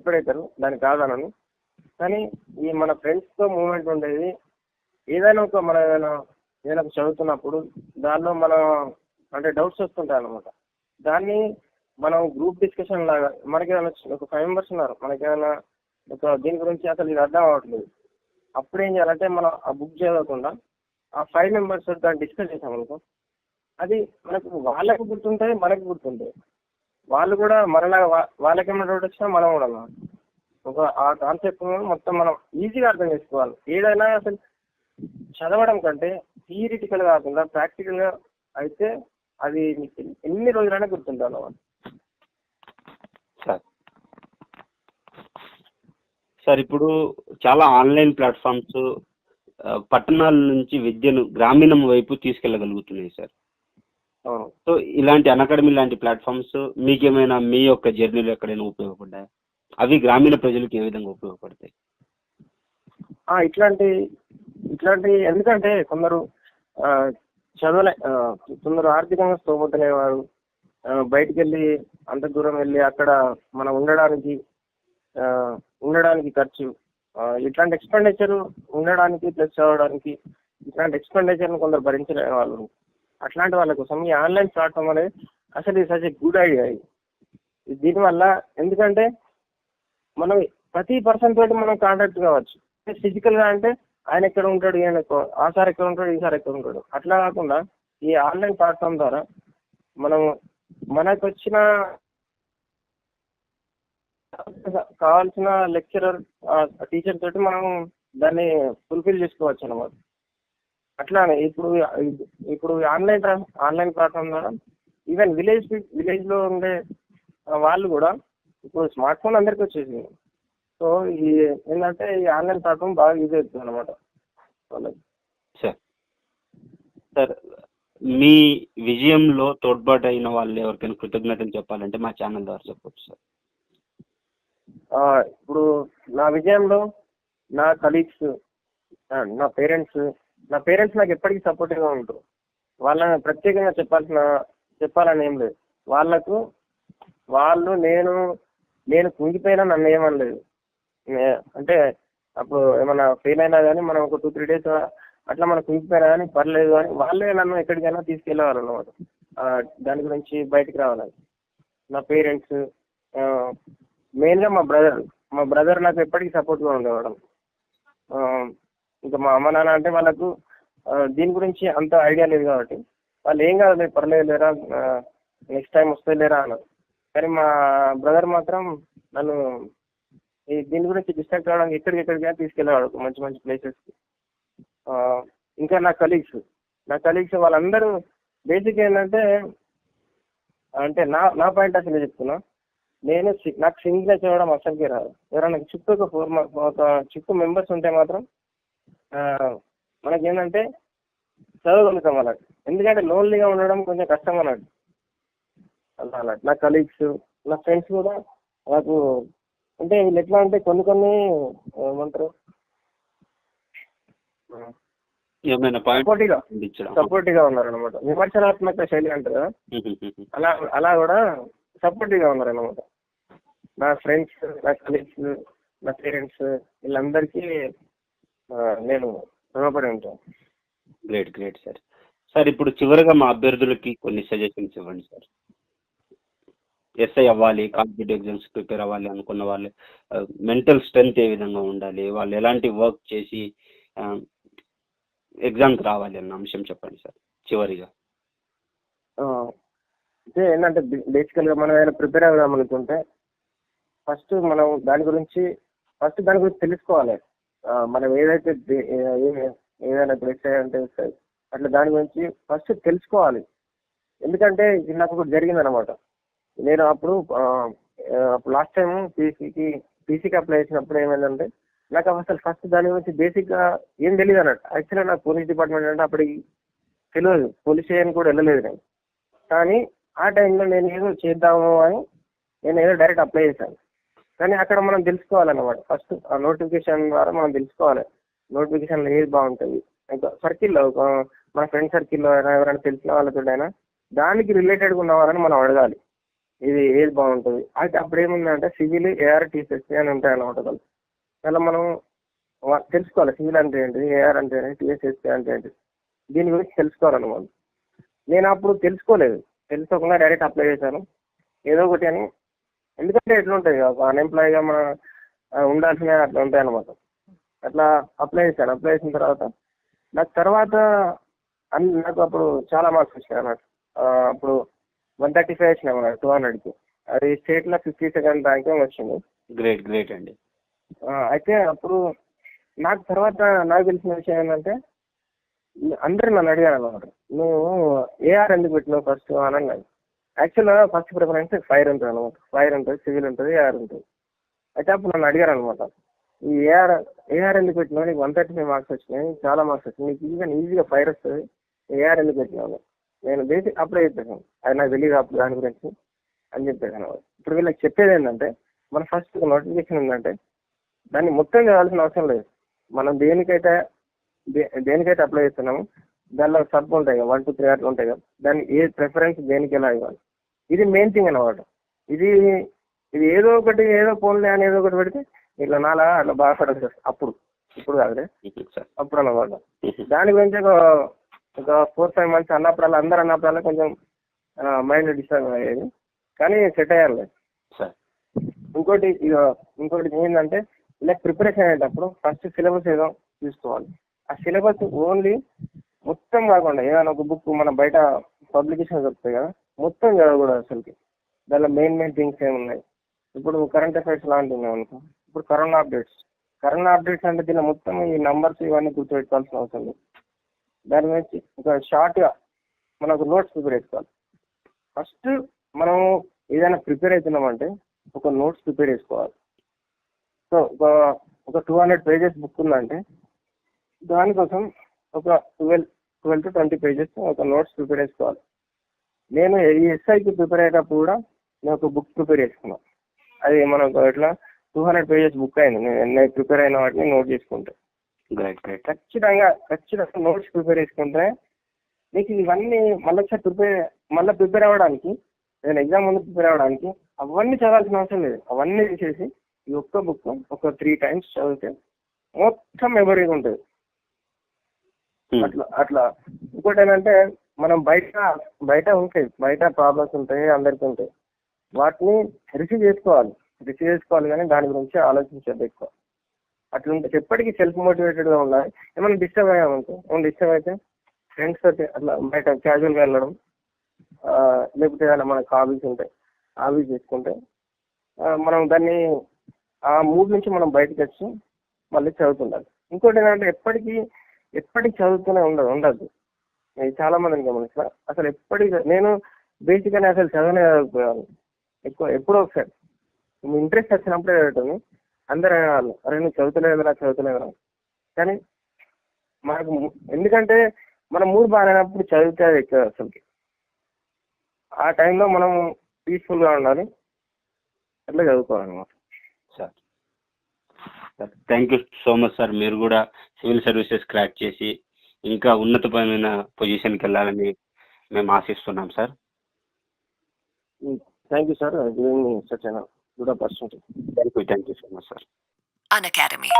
ఇప్పుడైతారు, దానికి కాదనను. కానీ ఈ మన ఫ్రెండ్స్తో మూమెంట్ ఉండేది. ఏదైనా ఒక మనం ఏదైనా చదువుతున్నప్పుడు దానిలో మనం అంటే డౌట్స్ వస్తుంటాయి అన్నమాట. దాన్ని మనం గ్రూప్ డిస్కషన్ లాగా మనకేమైనా ఒక 5 మెంబర్స్ ఉన్నారు, మనకేమైనా ఒక దీని గురించి అసలు ఇది అర్థం అవ్వట్లేదు. అప్పుడు ఏం చేయాలంటే మనం ఆ బుక్ చదవకుండా ఆ 5 మెంబర్స్ దాన్ని డిస్కస్ చేసామనుకో, అది మనకు వాళ్ళకి గుర్తుంటాయి, మనకి గుర్తుంటాయి. వాళ్ళు కూడా మనలాగా వాళ్ళకేమైనా డౌట్ వచ్చినా మనం కూడా ఒక ఆ కాన్సెప్ట్ మొత్తం మనం ఈజీగా అర్థం చేసుకోవాలి. ఏదైనా అసలు చదవడం కంటే థియరిటికల్ కాకుండా ప్రాక్టికల్గా అయితే అది ఎన్ని రోజులైనా గుర్తుంటాను అన్నమాట. సార్ ఇప్పుడు చాలా ఆన్లైన్ ప్లాట్ఫామ్స్ పట్టణాల నుంచి విద్యను గ్రామీణం వైపు తీసుకెళ్ళగలుగుతున్నాయి సార్. సో ఇలాంటి అన్అకాడమీ లాంటి ప్లాట్ఫామ్స్ మీకేమైనా మీ యొక్క జర్నీలో ఎక్కడైనా ఉపయోగపడ్డాయి? అవి గ్రామీణ ప్రజలకు ఏ విధంగా ఉపయోగపడతాయి? ఇట్లాంటి ఎందుకంటే కొందరు కొందరు ఆర్థికంగా స్తోమత లేనివారు బయటికి వెళ్ళి అంత దూరం వెళ్ళి అక్కడ మనం ఉండడానికి ఖర్చు, ఇట్లాంటి ఎక్స్పెండిచర్ ఉండడానికి ప్లస్ చదవడానికి ఇట్లాంటి ఎక్స్పెండిచర్ని కొందరు భరించలేని వాళ్ళు, అట్లాంటి వాళ్ళ కోసం ఈ ఆన్లైన్ ప్లాట్ఫామ్ అనేది అసలు ఇది సచ్ ఎ గుడ్ ఐడియా. దీనివల్ల ఎందుకంటే మనం ప్రతి పర్సన్ తోటి మనం కాంటాక్ట్ కావచ్చు. ఫిజికల్గా అంటే ఆయన ఎక్కడ ఉంటాడు, ఈయన ఆ సార్ ఎక్కడ ఉంటాడు, ఈ సార్ ఎక్కడ ఉంటాడు, అట్లా కాకుండా ఈ ఆన్లైన్ ప్లాట్ఫామ్ ద్వారా మనం మనకు వచ్చిన కావాల్సిన లెక్చరర్ టీచర్ తోటి మనం దాన్ని ఫుల్ఫిల్ చేసుకోవచ్చు అన్నమాట. అట్లానే ఇప్పుడు ఆన్లైన్ ప్లాట్ఫామ్ ద్వారా ఈవెన్ విలేజ్లో ఉండే వాళ్ళు కూడా ఇప్పుడు స్మార్ట్ ఫోన్ అందరికీ వచ్చేసింది. సో ఈ ఏంటంటే ఈ ఆన్లైన్ ప్లాట్ఫామ్ బాగా యూజ్ అవుతుంది అనమాట వాళ్ళకి. సార్ మీ విజయంలో తోడ్పాటు అయిన వాళ్ళు ఎవరికైనా కృతజ్ఞతలు చెప్పాలంటే మా ఛానల్ ద్వారా చెప్పవచ్చు సార్. ఇప్పుడు నా విజయంలో నా కలీగ్స్, నా పేరెంట్స్ నాకు ఎప్పటికీ సపోర్టివ్గా ఉంటారు. వాళ్ళని ప్రత్యేకంగా చెప్పాలని ఏం లేదు. వాళ్ళు నేను కుంగిపోయినా నన్ను ఏమనలేదు. అంటే అప్పుడు ఏమన్నా ఫెయిల్ అయినా కానీ మనం ఒక 2-3 days అట్లా మనం కుంగిపోయినా కానీ పర్లేదు అని వాళ్ళే నన్ను ఎక్కడికైనా తీసుకెళ్ళేవారు అన్నమాట. దాని గురించి బయటికి రావాలని నా పేరెంట్స్, మెయిన్గా మా బ్రదర్ నాకు ఎప్పటికీ సపోర్ట్గా ఉండేవాడు. ఇంకా మా అమ్మ నాన్న అంటే వాళ్ళకు దీని గురించి అంత ఐడియా లేదు కాబట్టి వాళ్ళు ఏం కాదు పర్లేదు లేరా, నెక్స్ట్ టైం వస్తే లేరా అన్నారు. కానీ మా బ్రదర్ మాత్రం నన్ను దీని గురించి డిస్ట్రాక్ట్ అవ్వడానికి ఎక్కడికైనా తీసుకెళ్ళేవాడు, మంచి మంచి ప్లేసెస్కి. ఇంకా నా కలీగ్స్ వాళ్ళందరూ బేసిక్ ఏంటంటే అంటే నా పాయింట్ అసలు చెప్తున్నా, నాకు సింగిల్గా చదవడం అసలుకే రాదు. ఎవరైనా చుట్టూ ఒక చుట్టూ మెంబర్స్ ఉంటే మాత్రం మనకేంటంటే చదవగలుగుతాం అన్నట్టు. ఎందుకంటే లోన్లీగా ఉండడం కొంచెం కష్టం అన్నట్టు. అన్నట్టు నా కలీగ్స్, నా ఫ్రెండ్స్ కూడా నాకు అంటే వీళ్ళు ఎట్లా అంటే కొన్ని ఏమంటారు సపోర్టివ్గా ఉన్నారు అనమాట. విమర్శనాత్మక శైలి అంటారు కదా, అలా కూడా సపోర్టివ్గా ఉన్నారు అనమాట. నా ఫ్రెండ్స్, నా కలీగ్స్, నా పేరెంట్స్ వీళ్ళందరికీ నేను రుణపడి ఉంటాను. Great sir. ఇప్పుడు చివరిగా మా అభ్యర్థులకి కొన్ని సజెషన్స్ ఇవ్వండి సార్. ఎస్ఐ అవ్వాలి, కాంపిటేటివ్ ఎగ్జామ్స్ ప్రిపేర్ అవ్వాలి అనుకున్న వాళ్ళు మెంటల్ స్ట్రెంగ్త్ ఏ విధంగా ఉండాలి, వాళ్ళు ఎలాంటి వర్క్ చేసి ఎగ్జామ్కి రావాలి అన్న అంశం చెప్పండి సార్ చివరిగా. అంటే ఏంటంటే బేసికల్గా మనం ఏదైనా ప్రిపేర్ అవ్వదాం అనుకుంటే ఫస్ట్ మనం దాని గురించి తెలుసుకోవాలి. మనం ఏదైతే ఏదైనా ఇప్పుడు ఎస్ఐ అంటే అట్లా దాని గురించి ఫస్ట్ తెలుసుకోవాలి. ఎందుకంటే ఇది నాకు ఒకటి జరిగింది అనమాట. నేను అప్పుడు లాస్ట్ టైం పీసీకి అప్లై చేసినప్పుడు ఏమైందంటే నాకు అసలు ఫస్ట్ దాని గురించి బేసిక్గా ఏం తెలియదు అన్నట్టు. యాక్చువల్గా నాకు పోలీస్ డిపార్ట్మెంట్ అంటే అప్పటికి తెలియదు, పోలీస్ స్టేషన్ కూడా వెళ్ళలేదు నేను. కానీ ఆ టైంలో నేను ఏదో చేద్దాము అని నేను ఏదో డైరెక్ట్ అప్లై చేశాను. కానీ అక్కడ మనం తెలుసుకోవాలన్నమాట. ఫస్ట్ ఆ నోటిఫికేషన్ ద్వారా మనం తెలుసుకోవాలి నోటిఫికేషన్లో ఏది బాగుంటుంది. ఇంకా సర్కిల్లో మన ఫ్రెండ్ సర్కిల్లో అయినా ఎవరైనా తెలిసిన వాళ్ళతో అయినా దానికి రిలేటెడ్గా ఉన్న వాళ్ళని మనం అడగాలి. ఇది ఏది బాగుంటుంది. అయితే అప్పుడు ఏముందంటే సివిల్, ఏఆర్, టీఎస్ఎస్సీ అని ఉంటాయి అన్నమాట. అలా మనం తెలుసుకోవాలి సివిల్ అంటే ఏంటి, ఏఆర్ అంటే ఏంటి, టీఎస్ఎస్సీ అంటే ఏంటి, దీని గురించి తెలుసుకోవాలన్నమాట. నేను అప్పుడు తెలుసుకోలేదు, తెలుసుకోకుండా డైరెక్ట్ అప్లై చేశాను ఏదో ఒకటి అని. ఎందుకంటే ఎట్లుంటాయి ఒక అన్ఎంప్లాయ్గా మన ఉండాల్సినవి అట్లా ఉంటాయి అన్నమాట. అట్లా అప్లై చేశాను. అప్లై చేసిన తర్వాత నాకు అప్పుడు చాలా మార్క్స్ వచ్చినాయి అన్నమాట. అప్పుడు 135 వచ్చినాయి అన్నమాట 200కి. అది స్టేట్లో 52nd ర్యాంక్ వచ్చింది. గ్రేట్ గ్రేట్ అండి. అయితే అప్పుడు నాకు తెలిసిన విషయం ఏంటంటే, అందరూ నన్ను అడిగారు అన్నమాట, నువ్వు ఏఆర్ ఎందుకు పెట్టినావు ఫస్ట్ అని అన్నాను. యాక్చువల్గా ఫస్ట్ ప్రిఫరెన్స్ ఫైర్ ఉంటుంది అనమాట. ఫైర్ ఉంటుంది, సివిల్ ఉంటుంది, ఏఆర్ ఉంటుంది. అయితే అప్పుడు నన్ను అడిగారు అనమాట, ఈ ఏఆర్ ఎందుకు పెట్టినావు, నీకు 135 మార్క్స్ వచ్చినాయి, చాలా మార్క్స్ వచ్చినాయి, నీకు ఈజీగా ఫైర్ వస్తుంది, ఏఆర్ ఎందుకు పెట్టినావు. నేను బేసిక్ అప్లై చెప్పాను, అది నాకు తెలియదు అప్పుడు దాని గురించి అని చెప్పాను. ఇప్పుడు వీళ్ళకి చెప్పేది ఏంటంటే, మన ఫస్ట్ నోటిఫికేషన్ ఉందంటే దాన్ని మొత్తం చదవాల్సిన అవసరం లేదు. మనం దేనికైతే అప్లై చేస్తున్నాము దానిలో సబ్ ఉంటాయి కదా, 1, 2, 3 అట్లా ఉంటాయి కదా, దాన్ని ఏ ప్రిఫరెన్స్ దేనికి ఎలా ఇవ్వాలి, ఇది మెయిన్ థింగ్ అనమాట. ఇది ఏదో ఒకటి ఏదో ఫోన్లే అని ఏదో ఒకటి పెడితే ఇట్లా అట్లా బాధపడాల్సి అప్పుడు, ఇప్పుడు కాదులే అప్పుడు అన్నమాట. దాని గురించి ఒక 4-5 months అందరూ అన్నప్పుడల్లా కొంచెం మైండ్ డిస్టర్బ్ అయ్యేది, కానీ సెట్ అయ్యాలి. ఇంకోటి ఏంటంటే, ఇలా ప్రిపరేషన్ అయ్యేటప్పుడు ఫస్ట్ సిలబస్ ఏదో చూసుకోవాలి. ఆ సిలబస్ ఓన్లీ మొత్తం కాకుండా ఏదైనా ఒక బుక్ మన బయట పబ్లికేషన్ దొరుకుతాయి కదా, మొత్తం చదవకూడదు అసలుకి. దానిలో మెయిన్ థింగ్స్ ఏమున్నాయి, ఇప్పుడు కరెంట్ అఫైర్స్ లాంటివి ఉన్నాయి అనుకో, ఇప్పుడు కరోనా అప్డేట్స్ అంటే దీనిలో మొత్తం ఈ నంబర్స్ ఇవన్నీ గుర్తుపెట్టుకోవాల్సిన అవసరం లేదు. దాని గురించి ఒక షార్ట్గా మనకు నోట్స్ ప్రిపేర్ చేసుకోవాలి. ఫస్ట్ మనం ఏదైనా ప్రిపేర్ అవుతున్నామంటే ఒక నోట్స్ ప్రిపేర్ చేసుకోవాలి. సో ఒక 200 pages బుక్ ఉందంటే దానికోసం ఒక 12 to 20 pages ఒక నోట్స్ ప్రిపేర్ చేసుకోవాలి. నేను ఈ ఎస్ఐకి ప్రిపేర్ అయ్యేటప్పుడు కూడా నేను ఒక బుక్ ప్రిపేర్ చేసుకున్నాను. అది మనకు ఇట్లా 200 pages బుక్ అయింది. నేను ప్రిపేర్ అయిన వాటిని నోట్ చేసుకుంటే ఖచ్చితంగా నోట్స్ ప్రిపేర్ చేసుకుంటే మీకు ఇవన్నీ మళ్ళీ ప్రిపేర్ అవ్వడానికి, నేను ఎగ్జామ్ ముందు ప్రిపేర్ అవ్వడానికి అవన్నీ చదవాల్సిన అవసరం లేదు. అవన్నీ తీసేసి ఈ ఒక్క బుక్ ఒక 3 times చదివితే మొత్తం మెమరీగా ఉంటుంది. అట్లా ఇంకోటి ఏంటంటే, మనం బయట ఉంటాయి, బయట ప్రాబ్లమ్స్ ఉంటాయి, అందరికీ ఉంటాయి, వాటిని రిసీవ్ చేసుకోవాలి కానీ దాని గురించి ఆలోచించద్దు ఎక్కువ. అట్లా ఉంటే ఎప్పటికీ సెల్ఫ్ మోటివేటెడ్గా ఉండాలి. ఏమైనా డిస్టర్బ్ అయితే ఫ్రెండ్స్ తోటి అట్లా బయట క్యాజువల్గా వెళ్ళడం, లేకపోతే ఏదైనా మనకు హాబీస్ ఉంటాయి, హాబీస్ చేసుకుంటే మనం దాన్ని ఆ మూడ్ నుంచి మనం బయటకు వచ్చి మళ్ళీ చదువుతుండాలి. ఇంకోటి ఏంటంటే, ఎప్పటికీ చదువుతూనే ఉండద్దు. నేను చాలా మందిని గమనిస్తా, అసలు నేను బేసిక్గానే అసలు చదవలేకపోయాను. ఎప్పుడో ఒకసారి ఇంట్రెస్ట్ వచ్చినప్పుడే చదువుతుంది. అందరూ అనేవాళ్ళు, అరే నువ్వు చదువుతలేదురా. కానీ మనకు ఎందుకంటే మన మూడు బాగాలేనప్పుడు చదివితే అది ఎక్కువ అసలుకి. ఆ టైంలో మనం పీస్ఫుల్గా ఉండాలి, అట్లా చదువుకోవాలన్నమాట. Sir thank you so much sir. మీరు కూడా సివిల్ సర్వీసెస్ క్రాక్ చేసి ఇంకా ఉన్నతమైన పొజిషన్కి వెళ్ళాలని మేము ఆశిస్తున్నాం sir. Thank you sir, giving me such a good opportunity. Thank you so much sir. Unacademy.